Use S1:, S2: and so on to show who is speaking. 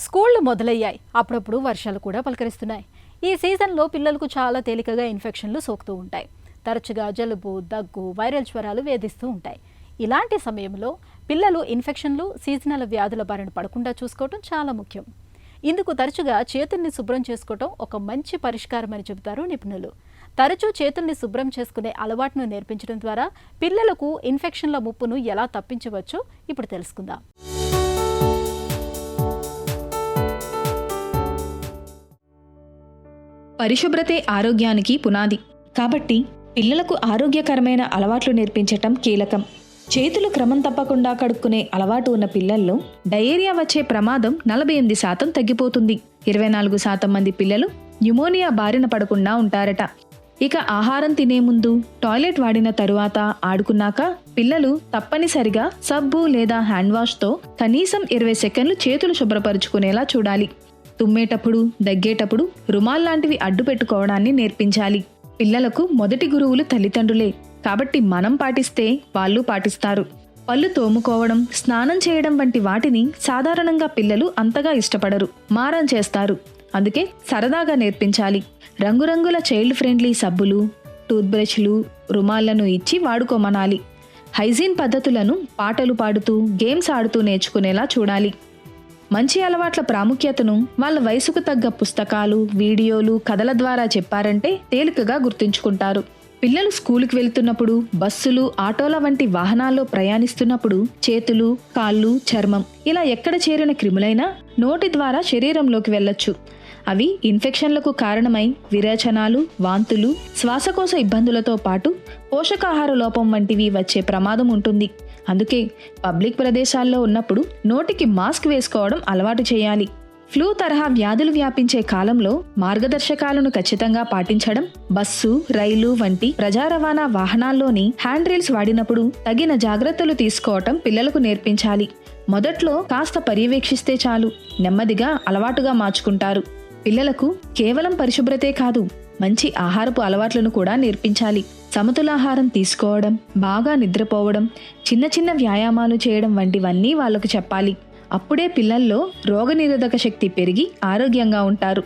S1: స్కూళ్లు మొదలయ్యాయి. అప్పుడప్పుడు వర్షాలు కూడా పలకరిస్తున్నాయి. ఈ సీజన్లో పిల్లలకు చాలా తేలికగా ఇన్ఫెక్షన్లు సోకుతూ ఉంటాయి. తరచుగా జలుబు, దగ్గు, వైరల్ జ్వరాలు వేధిస్తూ ఉంటాయి. ఇలాంటి సమయంలో పిల్లలు ఇన్ఫెక్షన్లు, సీజనల్ వ్యాధుల బారిన పడకుండా చూసుకోవటం చాలా ముఖ్యం. ఇందుకు తరచుగా చేతుల్ని శుభ్రం చేసుకోవటం ఒక మంచి పరిష్కారం అని చెబుతారు నిపుణులు. తరచూ చేతుల్ని శుభ్రం చేసుకునే అలవాటును నేర్పించడం ద్వారా పిల్లలకు ఇన్ఫెక్షన్ల ముప్పును ఎలా తప్పించవచ్చో ఇప్పుడు తెలుసుకుందాం.
S2: పరిశుభ్రతే ఆరోగ్యానికి పునాది. కాబట్టి పిల్లలకు ఆరోగ్యకరమైన అలవాట్లు నేర్పించటం కీలకం. చేతులు క్రమం తప్పకుండా కడుక్కునే అలవాటు ఉన్న పిల్లల్లో డయేరియా వచ్చే ప్రమాదం 48% తగ్గిపోతుంది. 24% మంది పిల్లలు న్యూమోనియా బారిన పడకుండా ఉంటారట. ఇక ఆహారం తినే ముందు, టాయిలెట్ వాడిన తరువాత, ఆడుకున్నాక పిల్లలు తప్పనిసరిగా సబ్బు లేదా హ్యాండ్ వాష్తో కనీసం 20 సెకండ్లు చేతులు శుభ్రపరుచుకునేలా చూడాలి. తుమ్మేటప్పుడు, దగ్గేటప్పుడు రుమాల్ లాంటివి అడ్డు పెట్టుకోవడాన్ని నేర్పించాలి. పిల్లలకు మొదటి గురువులు తల్లిదండ్రులే. కాబట్టి మనం పాటిస్తే వాళ్ళు పాటిస్తారు. పళ్ళు తోముకోవడం, స్నానం చేయడం వంటి వాటిని సాధారణంగా పిల్లలు అంతగా ఇష్టపడరు, మారం చేస్తారు. అందుకే సరదాగా నేర్పించాలి. రంగురంగుల చైల్డ్ ఫ్రెండ్లీ సబ్బులు, టూత్ బ్రష్లు, రుమాళ్లను ఇచ్చి వాడుకోమనాలి. హైజీన్ పద్ధతులను పాటలు పాడుతూ, గేమ్స్ ఆడుతూ నేర్చుకునేలా చూడాలి. మంచి అలవాట్ల ప్రాముఖ్యతను వాళ్ళ వయసుకు తగ్గ పుస్తకాలు, వీడియోలు, కథల ద్వారా చెప్పారంటే తేలికగా గుర్తుంచుకుంటారు. పిల్లలు స్కూలుకి వెళ్తున్నప్పుడు, బస్సులు, ఆటోల వంటి వాహనాల్లో ప్రయాణిస్తున్నప్పుడు చేతులు, కాళ్ళు, చర్మం ఇలా ఎక్కడ చేరిన క్రిములైనా నోటి ద్వారా శరీరంలోకి వెళ్ళొచ్చు. అవి ఇన్ఫెక్షన్లకు కారణమై విరేచనాలు, వాంతులు, శ్వాసకోశ ఇబ్బందులతో పాటు పోషకాహార లోపం వంటివి వచ్చే ప్రమాదం ఉంటుంది. అందుకే పబ్లిక్ ప్రదేశాల్లో ఉన్నప్పుడు నోటికి మాస్క్ వేసుకోవడం అలవాటు చేయాలి. ఫ్లూ తరహా వ్యాధులు వ్యాపించే కాలంలో మార్గదర్శకాలను ఖచ్చితంగా పాటించడం, బస్సు, రైలు వంటి ప్రజా రవాణా వాహనాల్లోని హ్యాండ్ రీల్స్ వాడినప్పుడు తగిన జాగ్రత్తలు తీసుకోవటం పిల్లలకు నేర్పించాలి. మొదట్లో కాస్త పర్యవేక్షిస్తే చాలు, నెమ్మదిగా అలవాటుగా మార్చుకుంటారు. పిల్లలకు కేవలం పరిశుభ్రతే కాదు, మంచి ఆహారపు అలవాట్లను కూడా నేర్పించాలి. సమతులాహారం తీసుకోవడం, బాగా నిద్రపోవడం, చిన్న చిన్న వ్యాయామాలు చేయడం వంటివన్నీ వాళ్లకు చెప్పాలి. అప్పుడే పిల్లల్లో రోగనిరోధక శక్తి పెరిగి ఆరోగ్యంగా ఉంటారు.